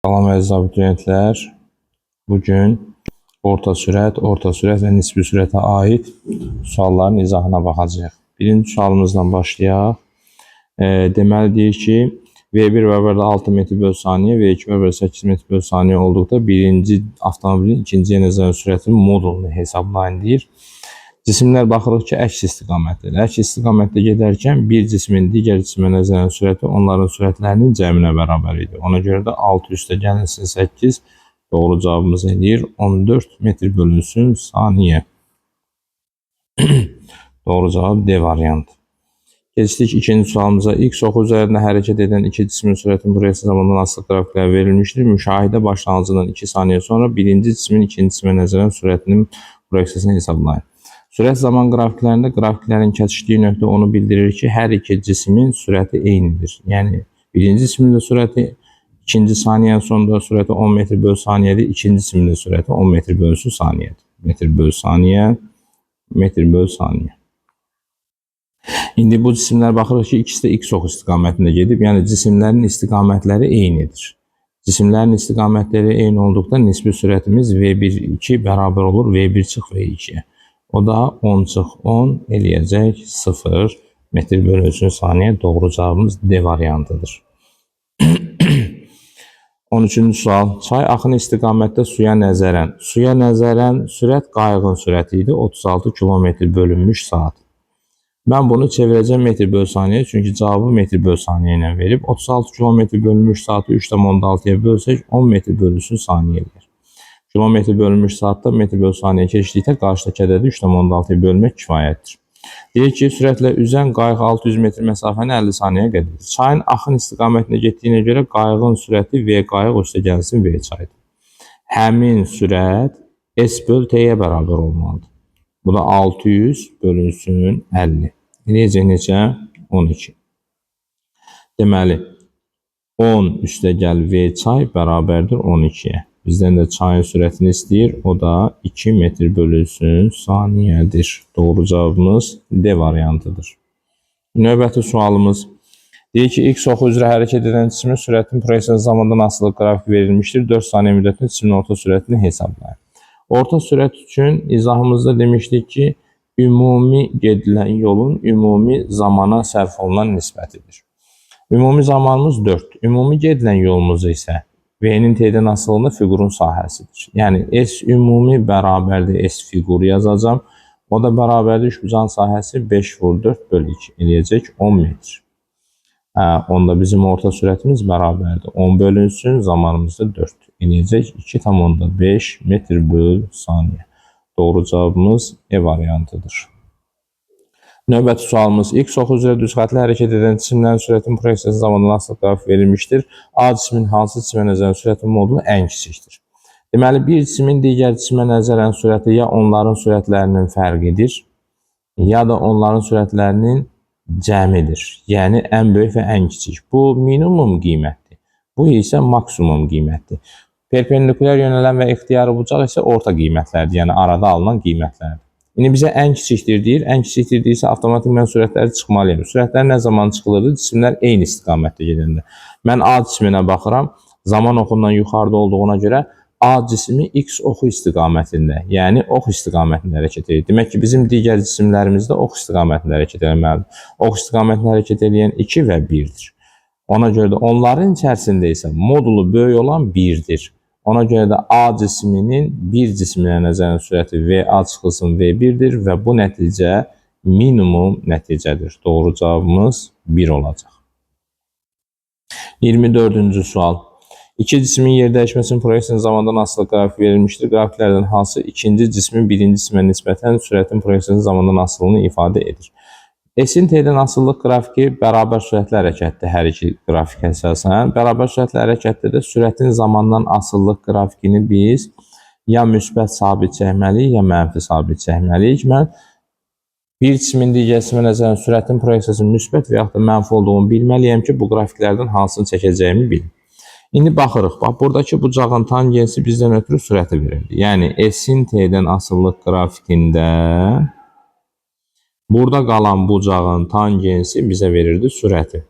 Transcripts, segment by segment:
Salam əziz abituriyentlər. Bugün orta sürət və nisbi sürətə aid sualların izahına baxacağıq. Birinci sualımızdan başlayaq. Deməli deyir ki, V1 bərabərdə 6 metr bölü saniyə, V2 bərabərdə 8 metr bölü saniyə olduqda birinci avtomobilin ikinci nəzərən sürətinin modulunu hesablayın deyir. Cisimlər baxırıq ki, əks istiqamətdir. Əks istiqamətdə gedərkən bir cismin digər cismə nəzərən sürəti onların sürətlərinin cəminə bərabər idi. Ona görə də 6 üstə gəlinsin 8 doğru cavabımız edir 14 metr bölünsün saniyə. Doğru cavab D variantı. Keçdik ikinci sualımıza. X oxu üzərində hərəkət edən iki cismin sürətinin proyeksiya zamanından asılı qrafiklər verilmişdir. Müşahidə başlanğıcından 2 saniyə sonra birinci cismin ikinci cismə nəzərən sürətinin proyeksiyasını hesablayın. Sürət zaman qrafiklərində qrafiklərin kəsişdiyi nöqtə onu bildirir ki, hər iki cismin sürəti eynidir. Yəni, birinci cismin də sürəti ikinci saniyə sonunda sürəti 10 metr bölü saniyədir. İkinci cismin də sürəti 10 metr bölü saniyədir. Metr bölü saniyə, metr bölü saniyə. İndi bu cisimlər baxırıq ki, ikisi də x ox istiqamətində gedib. Yəni, cisimlərin istiqamətləri eynidir. Cisimlərin istiqamətləri eyni olduqda nisbi sürətimiz V1-2 bərabər olur V1-V2-yə. O da 10-10 eləyəcək 0 metr bölünsün saniyə. Doğru cavabımız D variantıdır. 13-cü sual. Çay axını istiqamətdə suya nəzərən sürət qayığın sürəti idi 36 km bölünmüş saat. Mən bunu çevirəcəm metr bölü saniyə, çünki cavabı metr bölü saniyə ilə verib. 36 km bölünmüş saatı 3,6-ya bölsək 10 metr bölünsün saniyə eləyir. Kilometr bölünmüş saatda metr bölü saniyə keçdikdə qarşıdakı ədədi 3,6-ya bölmək kifayətdir. Deyir ki, sürətlə üzən qayıq 600 metr məsafəni 50 saniyəyə qət edir. Çayın axın istiqamətində getdiyinə görə qayığın sürəti V qayıq üstə gəlsin V çaydır. Həmin sürət S bölü T-yə bərabər olmalıdır. Bu da 600 bölünsün 50. Eləyəcək necə? 12. Deməli, 10 üstə gəl V çay bərabərdir 12-yə. Bizdən də çayın sürətini istəyir. O da 2 metr bölünsün saniyədir. Doğru cavabımız D variantıdır. Növbəti sualımız. Deyir ki, X oxu üzrə hərəkət edən cismin sürətinin proyeksiya zamandan asılı qrafik verilmişdir. 4 saniyə müddətində cismin orta sürətini hesablayın. Orta sürət üçün izahımızda demişdik ki, ümumi gedilən yolun ümumi zamana sərf olunan nisbətidir. Ümumi zamanımız 4. Ümumi gedilən yolumuz isə V-nin T-dən asılında fiqurun sahəsidir. Yəni, S ümumi bərabərdir S fiqur yazacam. O da bərabərdir üçbucağın sahəsi 5/4 bölü 2 eləyəcək 10 metr. Onda bizim orta sürətimiz bərabərdir. 10 bölünsün, zamanımız da 4 eləyəcək 2,5 metr bölü saniyə. Doğru cavabımız E variantıdır. Növbəti sualımız. X oxu üzrə düz xətlə hərəkət edən cisimlərin sürətinin proyeksiyası zamanından asılı qrafik verilmişdir. A cismin hansı cisimə nəzərən sürətin modulu ən kiçikdir? Deməli, bir cismin digər cisimə nəzərən sürəti ya onların sürətlərinin fərqidir, ya da onların sürətlərinin cəmidir. Yəni, ən böyük və ən kiçik. Bu minimum qiymətdir. Bu isə maksimum qiymətdir. Perpendikulyar yönələn və ixtiyari bucaq isə orta qiymətlərdir. Yəni, arada alınan qiymətlərdir. İndi bizə ən kiçikdir deyir. Ən kiçikdir deyirsə, avtomatik mən sürətləri çıxmalıyım. Sürətlər nə zaman çıxılırdı? Cisimlər eyni istiqamətdə gedəndə. Mən A cisminə baxıram. Zaman oxundan yuxarıda olduğuna görə A cismi X oxu istiqamətində, yəni ox istiqamətində hərəkət edir. Demək ki, bizim digər cisimlərimiz də ox istiqamətində hərəkət etməlidir. Ox istiqamətində hərəkət edən 2 və 1-dir. Ona görə də onların içərisində isə modulu böyük olan 1-dir. Ona görə də A cisminin bir cisminə nəzərən sürəti VA çıxılsın V1-dir və bu nəticə minimum nəticədir. Doğru cavabımız 1 olacaq. 24-cü sual. İki cismin yer dəyişməsinin proyeksiyasının zamandan asılı qrafik verilmişdir. Qrafiklərdən hansı ikinci cismin birinci cismə nisbətən sürətin proyeksiyasının zamandan asılılığını ifadə edir? S-in T-dən asıllıq qrafiki bərabər sürətli hərəkətdir hər iki qrafik əsasən. Bərabər sürətli hərəkətdə də sürətin zamandan asıllıq qrafikini biz ya müsbət sabit çəkməliyik, ya mənfi sabit çəkməliyik. Mən bir cismin digər cismə nəzərən sürətin proyeksiyasının müsbət və yaxud da mənfi olduğunu bilməliyəm ki, bu qrafiklərdən hansını çəkəcəyimi bilim. İndi baxırıq. Bax, buradakı bucağın tangensi bizdən ötürü sürəti verildi. Yəni, S-in T-dən asıllıq qrafikində burada qalan bucağın tangensi bizə verirdi sürəti.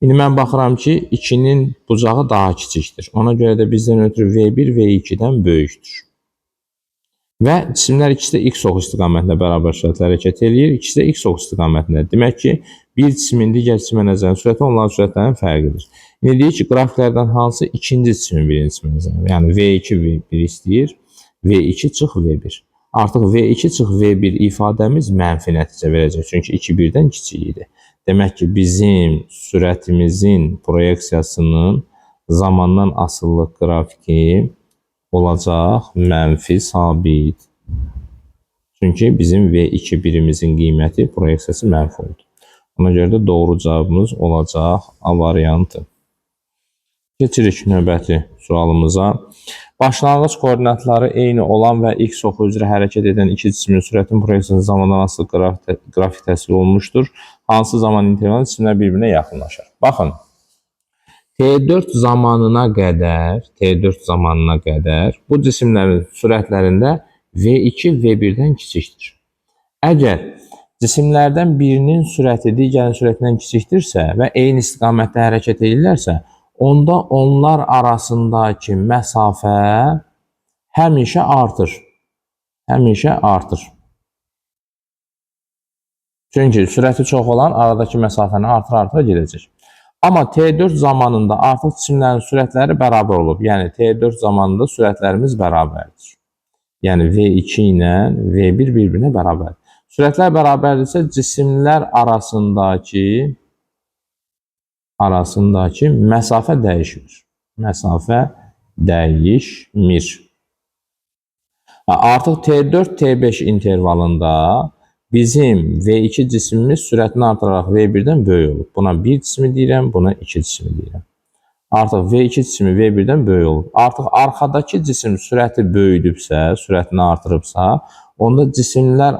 İndi mən baxıram ki, 2-nin bucağı daha kiçikdir. Ona görə də bizdən ötürü V1 V2-dən böyükdür. Və cisimlər ikisi də x ox istiqamətində bərabər sürətlə hərəkət edir. İkisi də x ox istiqamətində. Demək ki, bir cisimın digər cisimə nəzərən sürəti onların sürətlərinin fərqidir. İndi deyir ki, qrafiklərdən hansı ikinci cisimin birinci cisimə nəzərən? Yəni V2 V1 istəyir, V2 çıx V1. Artıq V2 çıx V1 ifadəmiz mənfi nəticə verəcək. Çünki 2 1-dən kiçik idi. Demək ki, bizim sürətimizin proyeksiyasının zamandan asıllıq qrafiki olacaq mənfi sabit. Çünki bizim V2 birimizin qiyməti proyeksiyası mənfi oldu. Ona görə də doğru cavabımız olacaq A variantı. Keçirik növbəti sualımıza. Başlanğıc koordinatları eyni olan və x oxu üzrə hərəkət edən iki cismin sürətin proyeksiyası zamandan asılı qrafik təsvir olunmuşdur. Hansı zaman intervalı cisimlər bir-birinə yaxınlaşır? Baxın, T4 zamanına qədər bu cisimlərin sürətlərində V2 V1-dən kiçikdir. Əgər cisimlərdən birinin sürəti digərinin sürətindən kiçikdirsə və eyni istiqamətdə hərəkət edirlərsə, onda onlar arasındakı məsafə həmişə artır. Həmişə artır. Çünki sürəti çox olan aradakı məsafəni artıra gedəcək. Amma T4 zamanında artıq cisimlərin sürətləri bərabər olub. Yəni T4 zamanında sürətlərimiz bərabərdir. Yəni V2 ilə V1 bir-birinə bərabərdir. Sürətlər bərabərdirsə cisimlər arasındakı məsafə dəyişmir. Məsafə dəyişmir. Artıq T4 T5 intervalında bizim V2 cisimimiz sürətini artıraraq V1-dən böyük olub. Buna 1 cismi deyirəm, buna 2 cismi deyirəm. Artıq V2 cismi V1-dən böyük olub. Artıq arxadakı cisim sürəti böyüdübsə, sürətini artırıbsa, onda cisimlər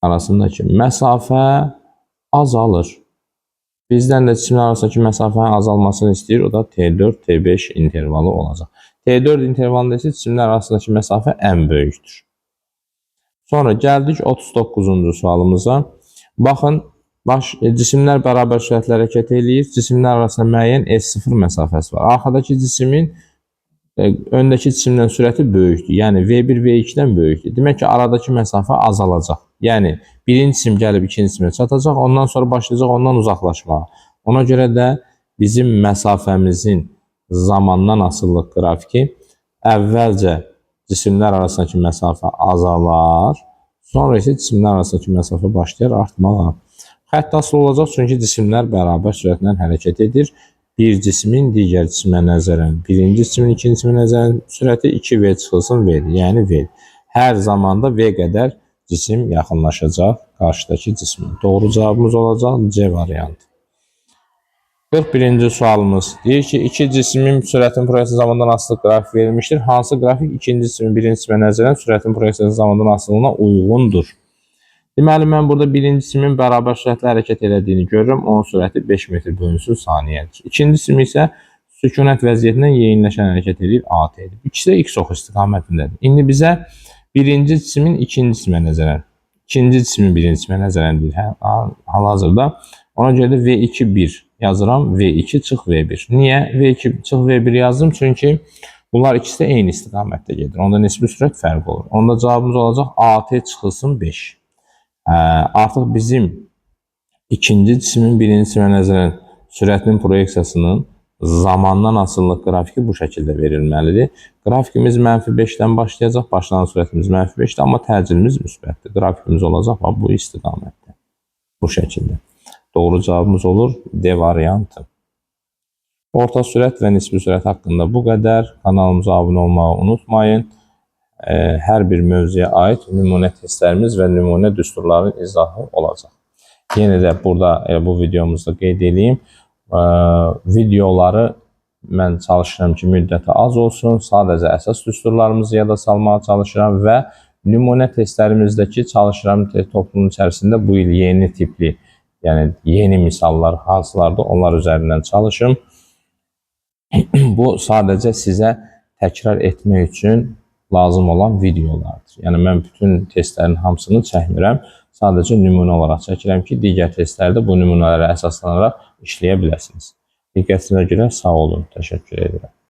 arasındakı məsafə azalır. Bizdən də cisimlər arasındakı məsafənin azalmasını istəyir. O da T4 T5 intervalı olacaq. T4 intervalında isə cisimlər arasındakı məsafə ən böyükdür. Sonra gəldik 39-cu sualımıza. Baxın, cisimlər bərabər sürətlə hərəkət edir. Cisimlər arasında müəyyən S0 məsafəsi var. Arxadakı cisimin öndəki cisimdən sürəti böyükdür. Yəni V1 V2-dən böyükdür. Demək ki, aradakı məsafə azalacaq. Yəni birinci cisim gəlib ikinci cisimə çatacaq, ondan sonra başlayacaq ondan uzaqlaşmağa. Ona görə də bizim məsafəmizin zamandan asıllıq qrafiki əvvəlcə cisimlər arasındakı məsafə azalar, sonra isə cisimlər arasındakı məsafə başlayır artmağa. Xətt asılı olacaq, çünki cisimlər bərabər sürətlə hərəkət edir. Bir cismin digər cisimə nəzərən, birinci cismin ikinci cisimə nəzərən sürəti 2V çıxılsın V'dir, yəni V. Hər zamanda V qədər cisim yaxınlaşacaq qarşıdakı cismin. Doğru cavabımız olacaq C variantı. 41-ci sualımız deyir ki, iki cismin sürətin proyeksiyası zamandan asılı qrafik verilmişdir. Hansı qrafik ikinci cismin birinci cisimə nəzərən sürətin proyeksiyası zamandan asılılığına uyğundur? Deməli, mən burada birinci cisimin bərabər sürətlə hərəkət elədiyini görürüm. Onun sürəti 5 metr bölünsün saniyədir. İkinci cisim isə sükunət vəziyyətindən yeyinləşən hərəkət edir AT-dir. İkisi də x ox istiqamətindədir. İndi bizə birinci cisimin ikinci cisimə nəzərən, ikinci cisimin birinci cisimə nəzərən deyir. Hal-hazırda ona görə də V2 1 yazıram, V2 çıx V1. Niyə V2 çıx V1 yazdım? Çünki bunlar ikisi də eyni istiqamətdə gedir. Onda nisbi sürət fərqi olur. Onda cavabımız olacaq AT çıxılsın 5. Artıq bizim ikinci cisimin birinci cisimə nəzərən sürətinin proyeksiyasının zamandan asıllıq qrafiki bu şəkildə verilməlidir. Qrafikimiz -5-dən başlayacaq. Başlanğıc sürətimiz -5-dir, amma təcilimiz müsbətdir. Qrafikimiz olacaq bu istiqamətdə. Bu şəkildə. Doğru cavabımız olur D variantı. Orta sürət və nisbi sürət haqqında bu qədər. Kanalımıza abunə olmağı unutmayın. Hər bir mövzuya aid nümunə testlərimiz və nümunə düsturların izahı olacaq. Yenə də burada bu videomuzda qeyd edeyim. Videoları mən çalışıram ki, müddəti az olsun. Sadəcə əsas düsturlarımızı yada salmağa çalışıram və nümunə testlərimizdəki çalışıram toplumun içərisində bu il yeni tipli, yəni yeni misallar hansılardır, onlar üzərindən çalışım. Bu sadəcə sizə təkrar etmək üçün lazım olan videolardır. Yəni mən bütün testlərin hamısını çəkmirəm. sadəcə nümunə olaraq çəkirəm ki, digər testlərdə bu nümunələrə əsaslanaraq işləyə biləsiniz. Diqqətinizə görə sağ olun, təşəkkür edirəm.